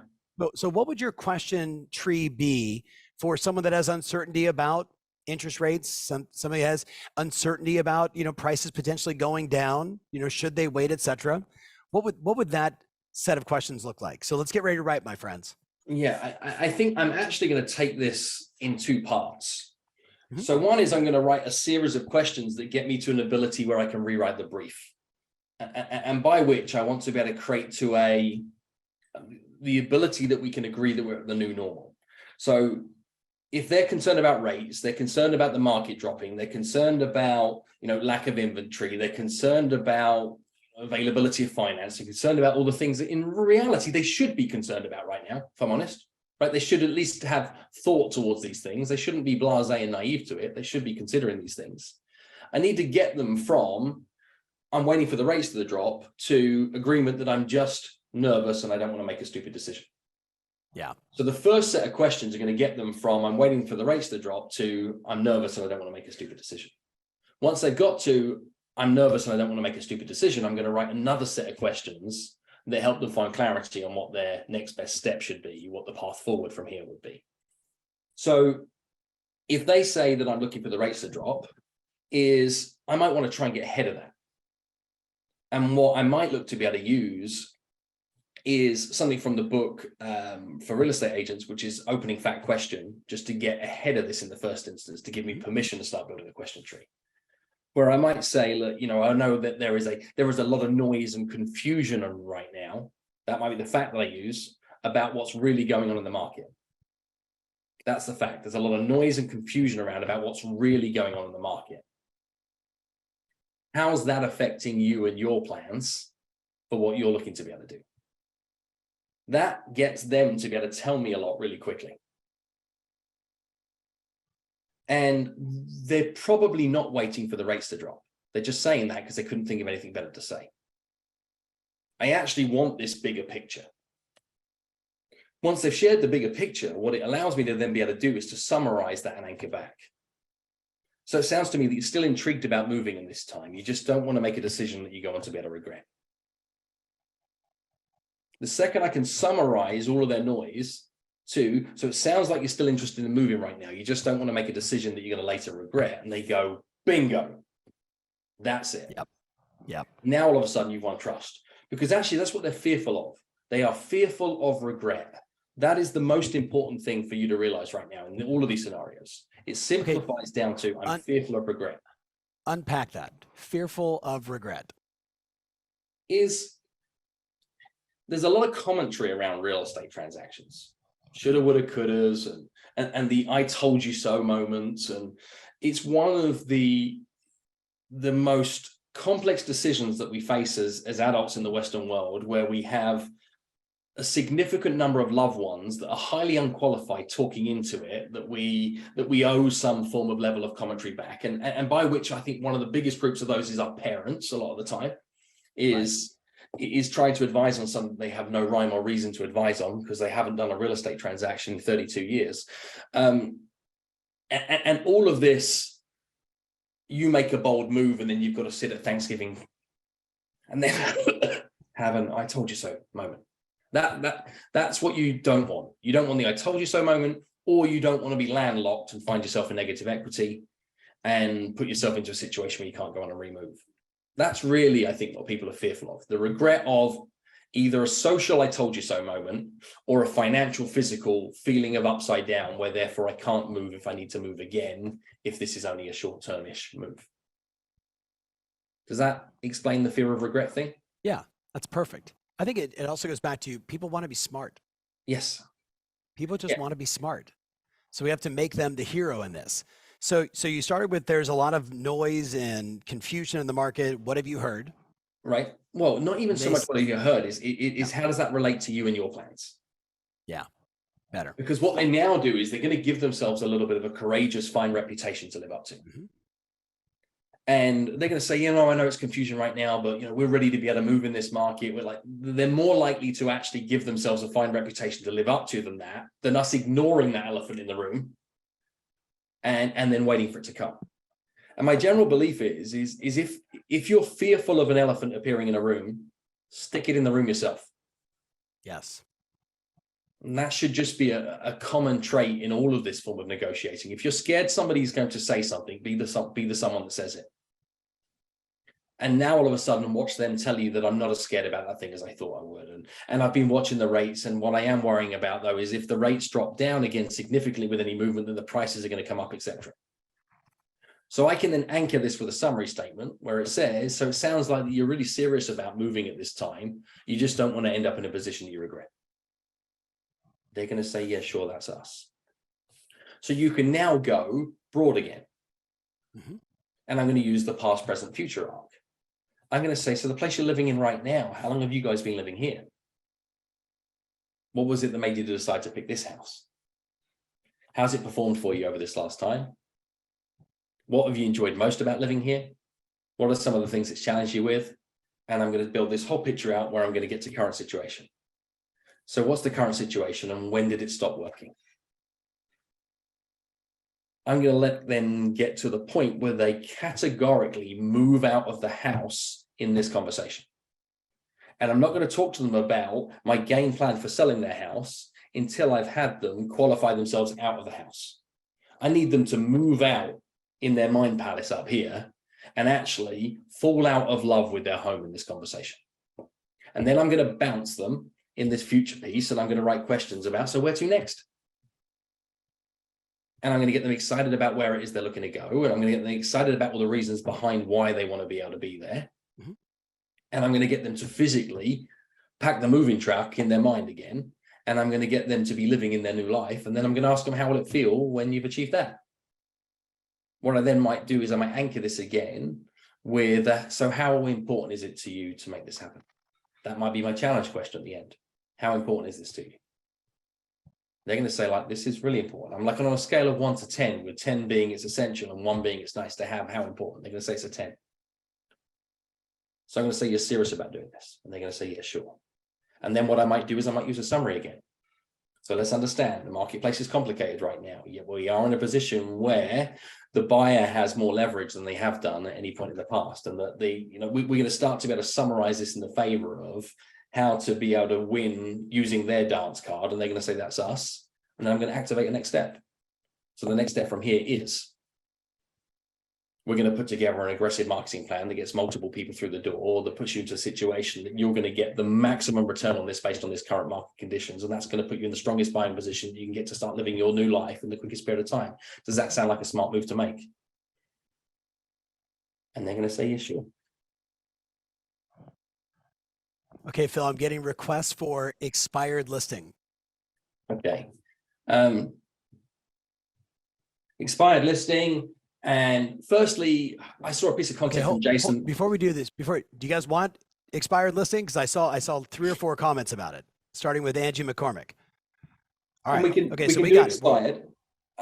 So what would your question tree be for someone that has uncertainty about interest rates? Somebody has uncertainty about, prices potentially going down, should they wait, et cetera. What would that set of questions look like? So let's get ready to write, my friends. Yeah, I think I'm actually going to take this in two parts. Mhm. So one is I'm going to write a series of questions that get me to an ability where I can rewrite the brief. And by which I want to be able to create the ability that we can agree that we're at the new normal. So if they're concerned about rates, they're concerned about the market dropping, they're concerned about, lack of inventory, they're concerned about availability of finance, they're concerned about all the things that in reality they should be concerned about right now, if I'm honest, right? They should at least have thought towards these things. They shouldn't be blasé and naive to it. They should be considering these things. I need to get them from, I'm waiting for the rates to drop, to agreement that I'm just nervous and I don't want to make a stupid decision. Yeah. So the first set of questions are going to get them from, I'm waiting for the rates to drop, to I'm nervous and I don't want to make a stupid decision. Once they've got to, I'm nervous and I don't want to make a stupid decision, I'm going to write another set of questions that help them find clarity on what their next best step should be, what the path forward from here would be. So if they say that I'm looking for the rates to drop, is I might want to try and get ahead of that. And what I might look to be able to use is something from the book for real estate agents, which is opening fact question, just to get ahead of this in the first instance, to give me permission to start building a question tree. Where I might say, look, I know that there is a lot of noise and confusion right now. That might be the fact that I use about what's really going on in the market. That's the fact. There's a lot of noise and confusion around about what's really going on in the market. How's that affecting you and your plans for what you're looking to be able to do? That gets them to be able to tell me a lot really quickly. And they're probably not waiting for the rates to drop. They're just saying that because they couldn't think of anything better to say. I actually want this bigger picture. Once they've shared the bigger picture, what it allows me to then be able to do is to summarize that and anchor back. So it sounds to me that you're still intrigued about moving in this time. You just don't want to make a decision that you go on to be able to regret. The second I can summarize all of their noise, so it sounds like you're still interested in moving right now. You just don't want to make a decision that you're going to later regret. And they go, bingo, that's it. Yep. Now all of a sudden you've won trust, because actually that's what they're fearful of. They are fearful of regret. That is the most important thing for you to realize right now in all of these scenarios. It simplifies down to, I'm fearful of regret. Unpack that. Fearful of regret. There's a lot of commentary around real estate transactions. Shoulda, woulda, couldas, and the I told you so moments. And it's one of the most complex decisions that we face as adults in the Western world, where we have a significant number of loved ones that are highly unqualified talking into it, that we owe some form of level of commentary back. And by which I think one of the biggest groups of those is our parents a lot of the time, is trying to advise on something they have no rhyme or reason to advise on because they haven't done a real estate transaction in 32 years. And all of this, you make a bold move and then you've got to sit at Thanksgiving and then have an I told you so moment. That's what you don't want. You don't want the I told you so moment, or you don't want to be landlocked and find yourself in negative equity and put yourself into a situation where you can't go on and remove. That's really, I think, what people are fearful of. The regret of either a social I told you so moment or a financial, physical feeling of upside down, where therefore I can't move if I need to move again, if this is only a short-term-ish move. Does that explain the fear of regret thing? Yeah, that's perfect. I think it also goes back to people want to be smart. Yes. People just want to be smart. So we have to make them the hero in this. So you started with, there's a lot of noise and confusion in the market. What have you heard? Right. Well, not even so much what have you heard is how does that relate to you and your plans? Yeah, better. Because what they now do is they're going to give themselves a little bit of a courageous, fine reputation to live up to. Mm-hmm. And they're going to say, I know it's confusion right now, but we're ready to be able to move in this market. They're more likely to actually give themselves a fine reputation to live up to than us ignoring that elephant in the room and then waiting for it to come. And my general belief is if you're fearful of an elephant appearing in a room, stick it in the room yourself. Yes. And that should just be a common trait in all of this form of negotiating. If you're scared somebody's going to say something, be the someone that says it. And now all of a sudden watch them tell you that I'm not as scared about that thing as I thought I would. And I've been watching the rates, and what I am worrying about though is if the rates drop down again significantly with any movement, then the prices are going to come up, etc. So I can then anchor this with a summary statement where it says, so it sounds like you're really serious about moving at this time. You just don't want to end up in a position you regret. They're going to say, yeah, sure, that's us. So you can now go broad again. Mm-hmm. And I'm going to use the past, present, future arc. I'm going to say, so the place you're living in right now, how long have you guys been living here? What was it that made you decide to pick this house? How's it performed for you over this last time? What have you enjoyed most about living here? What are some of the things it's challenged you with? And I'm going to build this whole picture out where I'm going to get to current situation. So what's the current situation and when did it stop working? I'm going to let them get to the point where they categorically move out of the house in this conversation. And I'm not going to talk to them about my game plan for selling their house until I've had them qualify themselves out of the house. I need them to move out in their mind palace up here and actually fall out of love with their home in this conversation. And then I'm going to bounce them in this future piece, and I'm going to write questions about, so where to next? And I'm going to get them excited about where it is they're looking to go. And I'm going to get them excited about all the reasons behind why they want to be able to be there. Mm-hmm. And I'm going to get them to physically pack the moving truck in their mind again. And I'm going to get them to be living in their new life. And then I'm going to ask them, how will it feel when you've achieved that? What I then might do is I might anchor this again with, so how important is it to you to make this happen? That might be my challenge question at the end. How important is this to you? They're going to say, this is really important. I'm on a scale of 1 to 10, with 10 being it's essential and 1 being it's nice to have. How important? They're going to say it's a 10. So I'm going to say, you're serious about doing this. And they're going to say, yeah, sure. And then what I might do is I might use a summary again. So let's understand the marketplace is complicated right now. Yet we are in a position where the buyer has more leverage than they have done at any point in the past. And that we're going to start to be able to summarize this in the favor of how to be able to win using their dance card. And they're going to say, that's us. And then I'm going to activate the next step. So the next step from here is we're going to put together an aggressive marketing plan that gets multiple people through the door, that puts you into a situation that you're going to get the maximum return on this based on this current market conditions. And that's going to put you in the strongest buying position you can get to start living your new life in the quickest period of time. Does that sound like a smart move to make? And they're going to say, yes, sure. Okay, Phil, I'm getting requests for expired listing. Okay. Expired listing. And firstly, I saw a piece of content from Jason. Before we do this, do you guys want expired listing? Because I saw 3 or 4 comments about it, starting with Angie McCormick. All right. We got expired.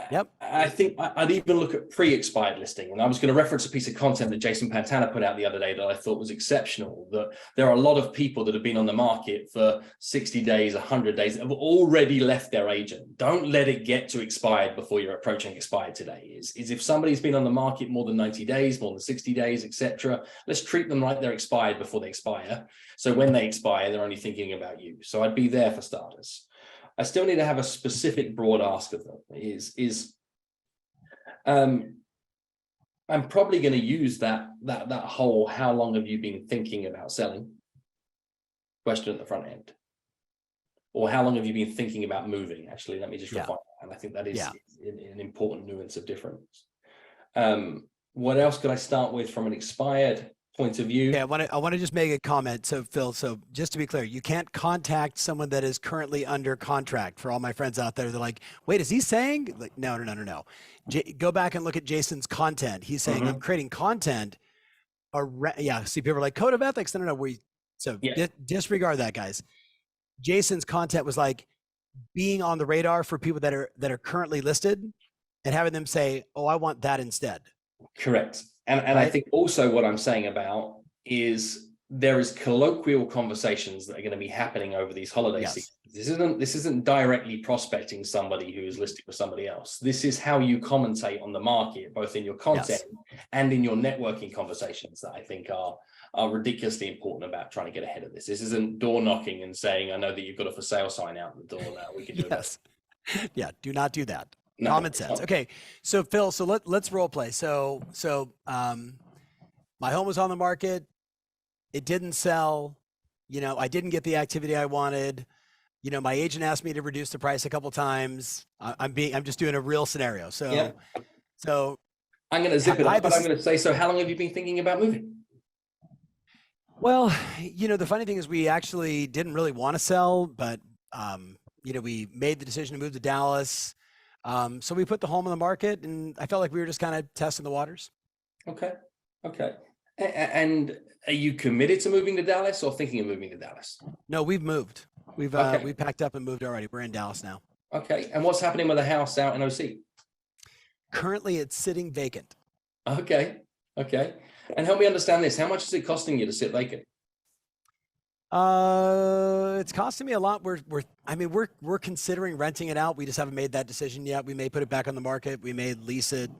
Yep. I think I'd even look at pre-expired listing. And I was going to reference a piece of content that Jason Pantana put out the other day that I thought was exceptional, that there are a lot of people that have been on the market for 60 days, 100 days, have already left their agent. Don't let it get to expired before you're approaching expired today. Is if somebody's been on the market more than 90 days, more than 60 days, etc., let's treat them like they're expired before they expire. So when they expire, they're only thinking about you. So I'd be there for starters. I still need to have a specific broad ask of them. I'm probably going to use that whole how long have you been thinking about selling question at the front end, or how long have you been thinking about moving? Actually, let me just refine that. And I think that is an important nuance of difference. What else could I start with from an expired point of view? Yeah, I want to just make a comment. So Phil, just to be clear, you can't contact someone that is currently under contract. For all my friends out there, they're like, wait, is he saying? Like, no. Go back and look at Jason's content. He's saying, I'm creating content. See, people are like, code of ethics. No. Disregard that, guys. Jason's content was like being on the radar for people that are currently listed and having them say, oh, I want that instead. Correct. And I Right? think also what I'm saying about is there is colloquial conversations that are going to be happening over these holiday Yes. seasons. This isn't directly prospecting somebody who is listed with somebody else. This is how you commentate on the market, both in your content and in your networking conversations, that I think are ridiculously important about trying to get ahead of this. This isn't door knocking and saying, I know that you've got a for sale sign out the door now. We can do Yes. Yeah. Do not do that. No, Common sense. Okay. So Phil, so let's role play. So my home was on the market. It didn't sell. I didn't get the activity I wanted. My agent asked me to reduce the price a couple times. I'm just doing a real scenario. So I'm going to zip it up, but I'm going to say, so how long have you been thinking about moving? Well, the funny thing is we actually didn't really want to sell, but we made the decision to move to Dallas. So we put the home on the market, and I felt like we were just kind of testing the waters. Okay. And are you committed to moving to Dallas or thinking of moving to Dallas? No, we've moved. We packed up and moved already. We're in Dallas now. Okay. And what's happening with the house out in OC? Currently, it's sitting vacant. Okay. And help me understand this. How much is it costing you to sit vacant? It's costing me a lot. We're considering renting it out. We just haven't made that decision yet. We may put it back on the market. We may lease it.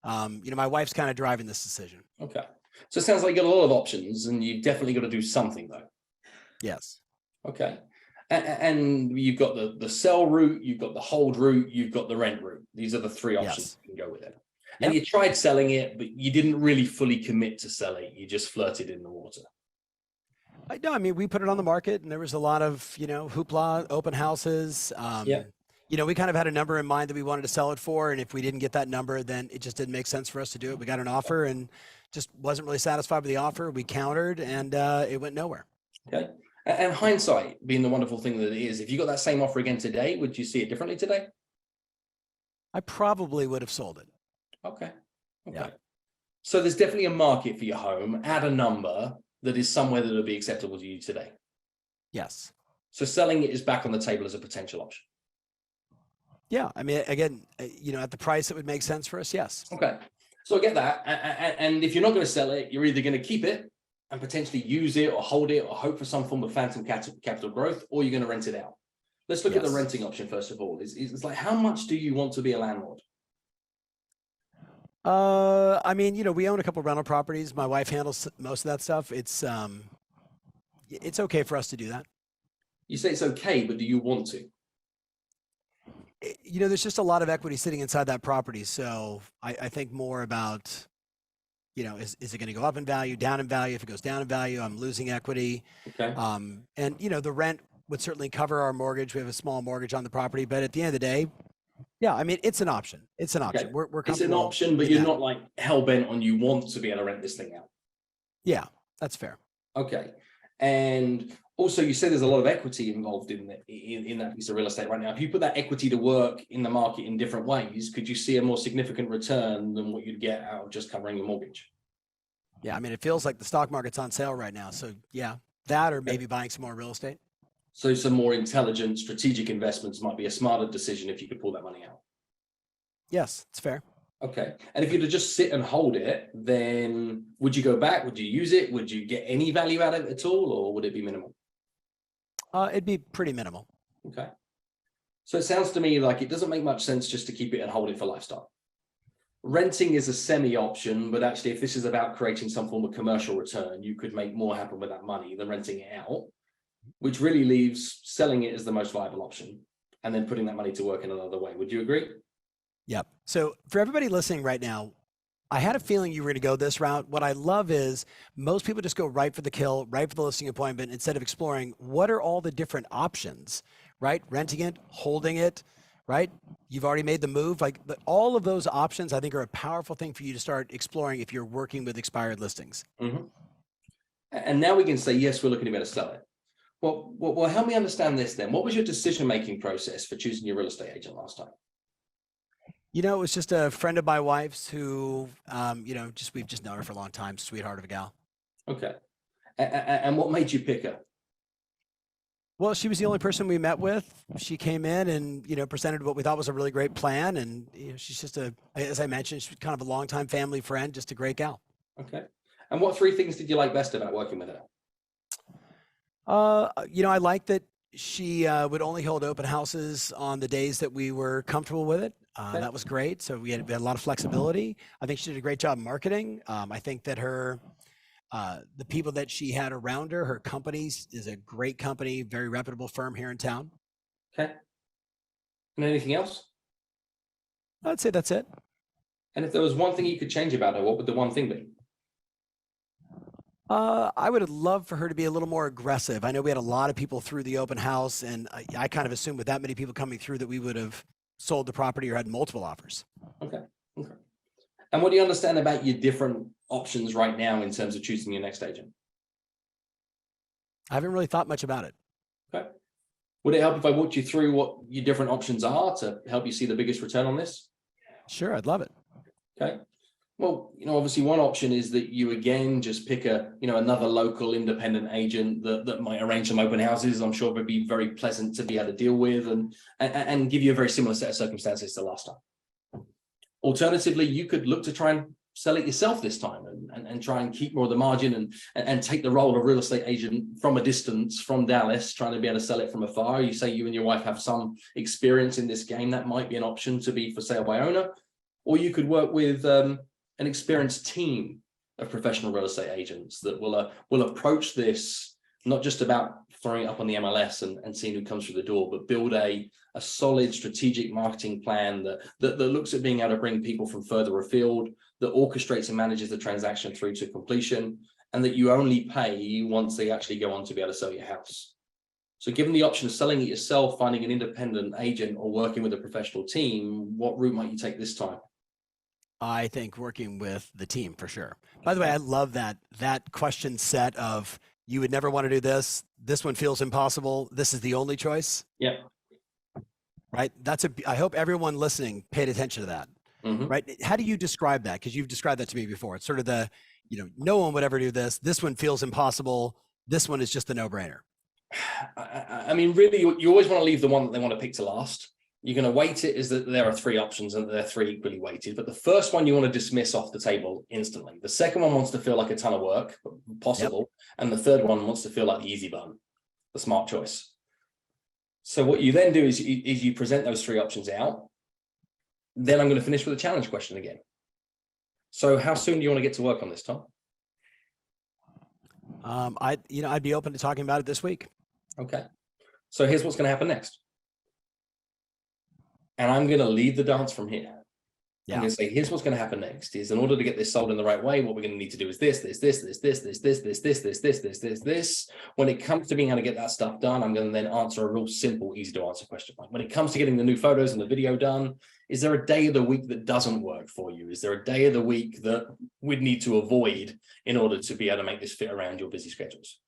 My wife's kind of driving this decision. Okay. So it sounds like you got a lot of options, and you've definitely got to do something though. Yes. Okay. And you've got the sell route, you've got the hold route, you've got the rent route. These are the three options you can go with it. And you tried selling it, but you didn't really fully commit to sell it. You just flirted in the water. No, we put it on the market, and there was a lot of, hoopla, open houses. We kind of had a number in mind that we wanted to sell it for. And if we didn't get that number, then it just didn't make sense for us to do it. We got an offer and just wasn't really satisfied with the offer. We countered, and it went nowhere. Okay. And hindsight being the wonderful thing that it is, if you got that same offer again today, would you see it differently today? I probably would have sold it. Okay. Yeah. So there's definitely a market for your home at a number that is somewhere that will be acceptable to you today. Yes. So selling it is back on the table as a potential option. Yeah. Again, at the price that would make sense for us. Yes. Okay. So I get that. And if you're not going to sell it, you're either going to keep it and potentially use it or hold it or hope for some form of phantom capital growth, or you're going to rent it out. Let's look at the renting option first of all. It's like, how much do you want to be a landlord? We own a couple of rental properties. My wife handles most of that stuff. It's okay for us to do that. You say it's okay, but do you want to? There's just a lot of equity sitting inside that property. So I think more about, is it going to go up in value, down in value? If it goes down in value, I'm losing equity. Okay. And the rent would certainly cover our mortgage. We have a small mortgage on the property, but at the end of the day, it's an option. It's an option. Okay. We're It's an option, but you're not like hell bent on you want to be able to rent this thing out. Yeah, that's fair. Okay. And also, you say there's a lot of equity involved in that piece of real estate right now. If you put that equity to work in the market in different ways, could you see a more significant return than what you'd get out of just covering your mortgage? Yeah, it feels like the stock market's on sale right now. So yeah, that or maybe buying some more real estate. So some more intelligent strategic investments might be a smarter decision if you could pull that money out. Yes, it's fair. Okay. And if you were to just sit and hold it, then would you go back? Would you use it? Would you get any value out of it at all, or would it be minimal? It'd be pretty minimal. Okay. So it sounds to me like it doesn't make much sense just to keep it and hold it for lifestyle. Renting is a semi option, but actually if this is about creating some form of commercial return, you could make more happen with that money than renting it out, which really leaves selling it as the most viable option and then putting that money to work in another way. Would you agree? Yep. So for everybody listening right now, I had a feeling you were going to go this route. What I love is most people just go right for the kill, right for the listing appointment, instead of exploring what are all the different options, right? Renting it, holding it, right? You've already made the move. All of those options, I think, are a powerful thing for you to start exploring if you're working with expired listings. Mm-hmm. And now we can say, yes, we're looking to be able to sell it. Well, help me understand this then. What was your decision-making process for choosing your real estate agent last time? It was just a friend of my wife's who, we've just known her for a long time, sweetheart of a gal. Okay. And what made you pick her? Well, she was the only person we met with. She came in and, presented what we thought was a really great plan. And she's just as I mentioned, she's kind of a longtime family friend, just a great gal. Okay. And what 3 things did you like best about working with her? I like that she would only hold open houses on the days that we were comfortable with it. Okay. That was great. So we had a lot of flexibility. I think she did a great job marketing. I think that the people that she had around her companies is a great company, very reputable firm here in town. Okay. And anything else? I'd say that's it. And if there was one thing you could change about her, what would the one thing be? I would have loved for her to be a little more aggressive. I know we had a lot of people through the open house, and I kind of assumed with that many people coming through that we would have sold the property or had multiple offers. Okay. Okay. And what do you understand about your different options right now in terms of choosing your next agent? I haven't really thought much about it. Okay. Would it help if I walked you through what your different options are to help you see the biggest return on this? Sure, I'd love it. Okay. Well, obviously one option is that you again just pick another local independent agent that might arrange some open houses. I'm sure it would be very pleasant to be able to deal with and give you a very similar set of circumstances to last time. Alternatively, you could look to try and sell it yourself this time and try and keep more of the margin and take the role of real estate agent from a distance from Dallas, trying to be able to sell it from afar. You say you and your wife have some experience in this game. That might be an option to be for sale by owner, or you could work with an experienced team of professional real estate agents that will approach this not just about throwing it up on the MLS and seeing who comes through the door, but build a solid strategic marketing plan that looks at being able to bring people from further afield, that orchestrates and manages the transaction through to completion, and that you only pay once they actually go on to be able to sell your house. So given the option of selling it yourself, finding an independent agent, or working with a professional team, what route might you take this time? I think working with the team for sure. By the way, I love that question set of you would never want to do this. This one feels impossible. This is the only choice. Yeah. Right. I hope everyone listening paid attention to that. Mm-hmm. Right. How do you describe that? Because you've described that to me before. It's sort of no one would ever do this. This one feels impossible. This one is just a no-brainer. I mean, really, you always want to leave the one that they want to pick to last. You're going to weight it as that there are 3 options and they're 3 equally weighted. But the first one you want to dismiss off the table instantly. The second one wants to feel like a ton of work, possible. Yep. And the third one wants to feel like the easy button, the smart choice. So what you then do is you present those 3 options out. Then I'm going to finish with a challenge question again. So how soon do you want to get to work on this, Tom? I'd be open to talking about it this week. Okay. So here's what's going to happen next. And I'm going to lead the dance from here. Yeah. I'm going to say, here's what's going to happen next is in order to get this sold in the right way, what we're going to need to do is this. When it comes to being able to get that stuff done, I'm going to then answer a real simple, easy to answer question. Like when it comes to getting the new photos and the video done, is there a day of the week that doesn't work for you? Is there a day of the week that we'd need to avoid in order to be able to make this fit around your busy schedules?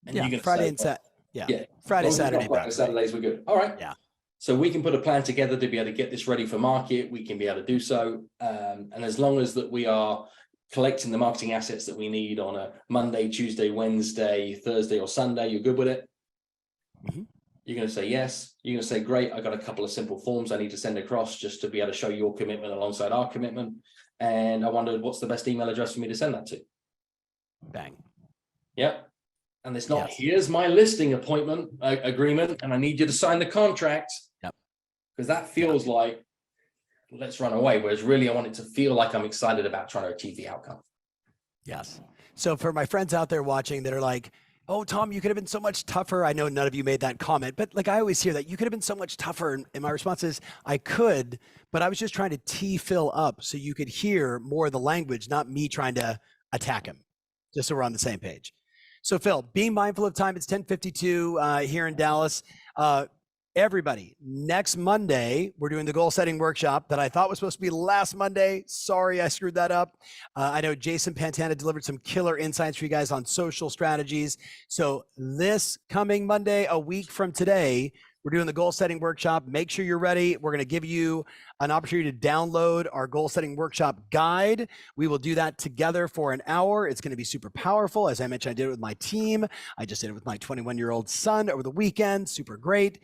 And yeah, you're Friday and Saturday. Yeah. Friday, Saturday. Saturdays we're good. All right. Yeah. So we can put a plan together to be able to get this ready for market. We can be able to do so. And as long as that we are collecting the marketing assets that we need on a Monday, Tuesday, Wednesday, Thursday, or Sunday, you're good with it? Mm-hmm. You're going to say yes. You're going to say, great, I got a couple of simple forms I need to send across just to be able to show your commitment alongside our commitment. And I wondered, what's the best email address for me to send that to? Bang. Yeah. And it's not, here's my listing appointment agreement, and I need you to sign the contract. Yep. Because that feels like, let's run away. Whereas really, I want it to feel like I'm excited about trying to achieve the outcome. Yes. So for my friends out there watching that are like, oh, Tom, you could have been so much tougher. I know none of you made that comment, but like I always hear that you could have been so much tougher. And my response is, I could, but I was just trying to tee Phil up so you could hear more of the language, not me trying to attack him, just so we're on the same page. So Phil, being mindful of time, it's 10:52 here in Dallas. Everybody, next Monday, we're doing the goal setting workshop that I thought was supposed to be last Monday. Sorry, I screwed that up. I know Jason Pantana delivered some killer insights for you guys on social strategies. So this coming Monday, a week from today, we're doing the goal setting workshop. Make sure you're ready. We're going to give you an opportunity to download our goal setting workshop guide. We will do that together for an hour. It's going to be super powerful. As I mentioned, I did it with my team. I just did it with my 21-year-old son over the weekend. Super great.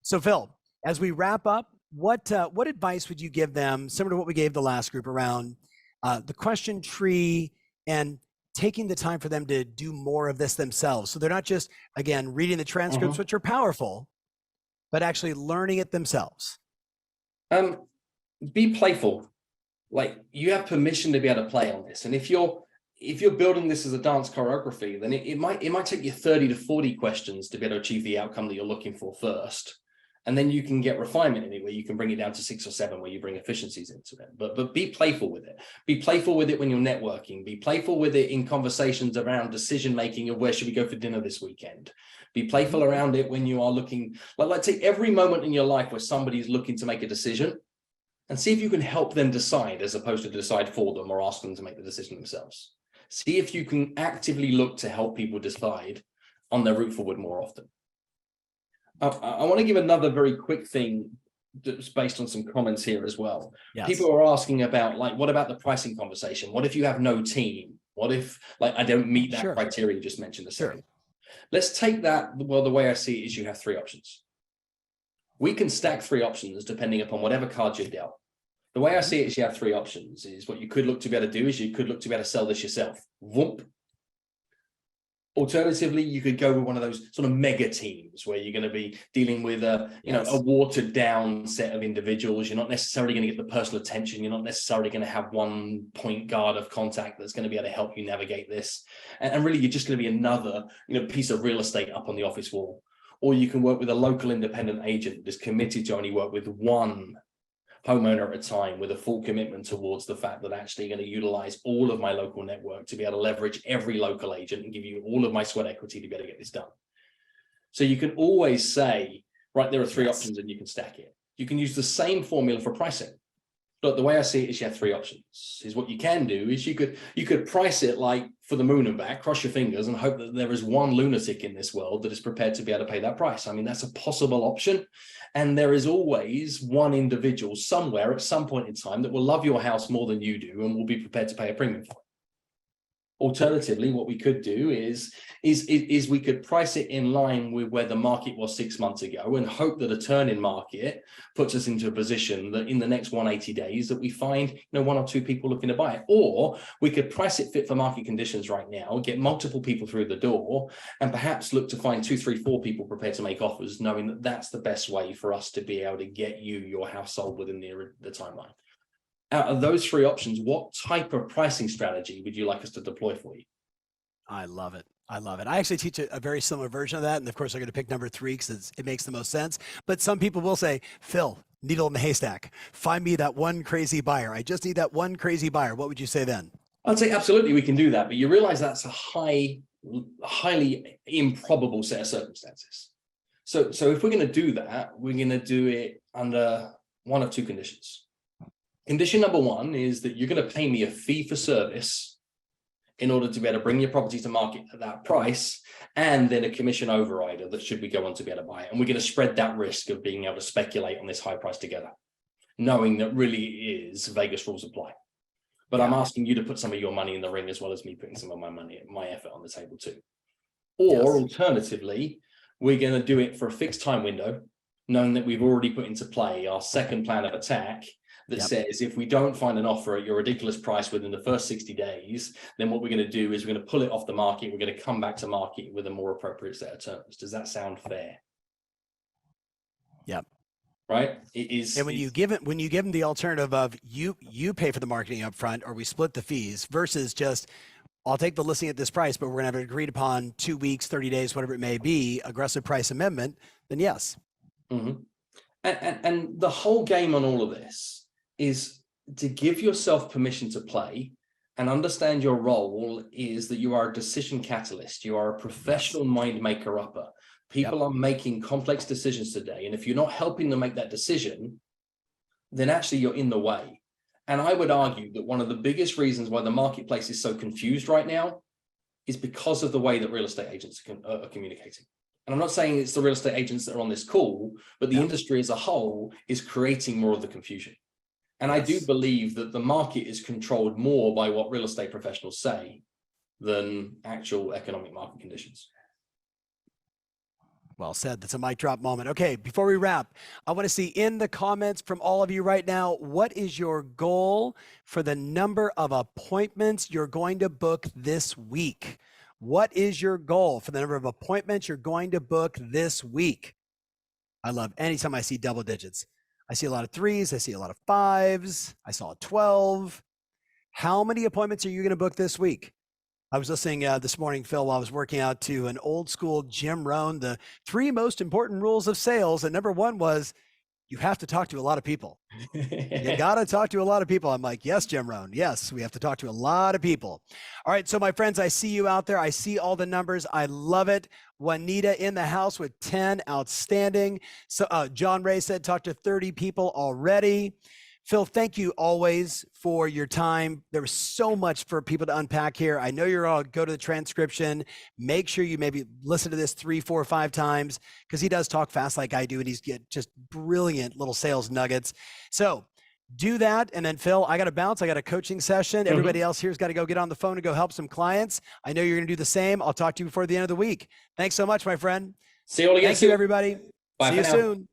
So Phil, as we wrap up, what advice would you give them, similar to what we gave the last group around the question tree and taking the time for them to do more of this themselves. So they're not just, again, reading the transcripts, which are powerful, but actually learning it themselves. Be playful. Like, you have permission to be able to play on this. And if you're building this as a dance choreography, then it might take you 30 to 40 questions to be able to achieve the outcome that you're looking for first. And then you can get refinement in it, where you can bring it down to 6 or 7, where you bring efficiencies into it. But be playful with it. Be playful with it when you're networking. Be playful with it in conversations around decision making of where should we go for dinner this weekend. Be playful around it when you are looking, like take every moment in your life where somebody's looking to make a decision, and see if you can help them decide, as opposed to decide for them or ask them to make the decision themselves. See if you can actively look to help people decide on their route forward more often. I want to give another very quick thing that's based on some comments here as well. Yes. People are asking about, like, what about the pricing conversation? What if you have no team? What if, like, I don't meet that criteria you just mentioned a second? Let's take that. Well, the way I see it is you have 3 options. We can stack 3 options depending upon whatever card you're dealt. The way I see it is you have 3 options. Is what you could look to be able to do is you could look to be able to sell this yourself. Whoop. Alternatively, you could go with one of those sort of mega teams where you're going to be dealing with a watered down set of individuals. You're not necessarily going to get the personal attention. You're not necessarily going to have one point guard of contact that's going to be able to help you navigate this. And really, you're just going to be another piece of real estate up on the office wall. Or you can work with a local independent agent that's committed to only work with one homeowner at a time, with a full commitment towards the fact that actually going to utilize all of my local network to be able to leverage every local agent and give you all of my sweat equity to be able to get this done. So you can always say, right, there are 3 options and you can stack it. You can use the same formula for pricing. But the way I see it is you have 3 options. Is what you can do is you could price it like for the moon and back, cross your fingers and hope that there is one lunatic in this world that is prepared to be able to pay that price. I mean, that's a possible option. And there is always one individual somewhere at some point in time that will love your house more than you do and will be prepared to pay a premium for it. Alternatively, what we could do is we could price it in line with where the market was 6 months ago and hope that a turn in market puts us into a position that in the next 180 days that we find 1 or 2 people looking to buy it. Or we could price it fit for market conditions right now, get multiple people through the door, and perhaps look to find 2, 3, 4 people prepared to make offers, knowing that that's the best way for us to be able to get you your house sold within the timeline. Out of those 3 options, what type of pricing strategy would you like us to deploy for you? I love it. I love it. I actually teach a very similar version of that. And of course, I'm going to pick number 3 because it makes the most sense. But some people will say, Phil, needle in the haystack, find me that one crazy buyer. I just need that one crazy buyer. What would you say then? I'd say absolutely we can do that. But you realize that's a highly improbable set of circumstances. So if we're going to do that, we're going to do it under one of 2 conditions. Condition number 1 is that you're going to pay me a fee for service in order to be able to bring your property to market at that price, and then a commission overrider that should we go on to be able to buy it. And we're going to spread that risk of being able to speculate on this high price together, knowing that really is Vegas rules apply. But I'm asking you to put some of your money in the ring as well as me putting some of my effort on the table too. Or alternatively, we're going to do it for a fixed time window, knowing that we've already put into play our second plan of attack that says if we don't find an offer at your ridiculous price within the first 60 days, then what we're going to do is we're going to pull it off the market. We're going to come back to market with a more appropriate set of terms. Does that sound fair? Yep. Right. It is. And when you give them the alternative of you pay for the marketing up front, or we split the fees, versus just I'll take the listing at this price, but we're going to have an agreed upon 2 weeks, 30 days, whatever it may be, aggressive price amendment, then yes. Mm-hmm. And the whole game on all of this is to give yourself permission to play and understand your role is that you are a decision catalyst. You are a professional mind maker upper. People are making complex decisions today. And if you're not helping them make that decision, then actually you're in the way. And I would argue that one of the biggest reasons why the marketplace is so confused right now is because of the way that real estate agents are communicating. And I'm not saying it's the real estate agents that are on this call, but the industry as a whole is creating more of the confusion. And I do believe that the market is controlled more by what real estate professionals say than actual economic market conditions. Well said. That's a mic drop moment. Okay, before we wrap, I want to see in the comments from all of you right now, what is your goal for the number of appointments you're going to book this week? What is your goal for the number of appointments you're going to book this week? I love anytime I see double digits. I see a lot of 3s. I see a lot of 5s. I saw a 12. How many appointments are you going to book this week? I was listening this morning, Phil, while I was working out, to an old school Jim Rohn, the 3 most important rules of sales. And number 1 was you have to talk to a lot of people. You got to talk to a lot of people. I'm like, yes, Jim Rohn. Yes, we have to talk to a lot of people. All right. So my friends, I see you out there. I see all the numbers. I love it. Juanita in the house with 10. Outstanding. So John Ray said, talk to 30 people already. Phil, thank you always for your time. There was so much for people to unpack here. I know you're all go to the transcription. Make sure you maybe listen to this 3, 4, 5 times, because he does talk fast like I do, and he's get just brilliant little sales nuggets. So do that. And then Phil, I got to bounce. I got a coaching session. Everybody else here's got to go get on the phone and go help some clients. I know you're going to do the same. I'll talk to you before the end of the week. Thanks so much, my friend. See you all again. Thank you, everybody. Bye See for you now. soon.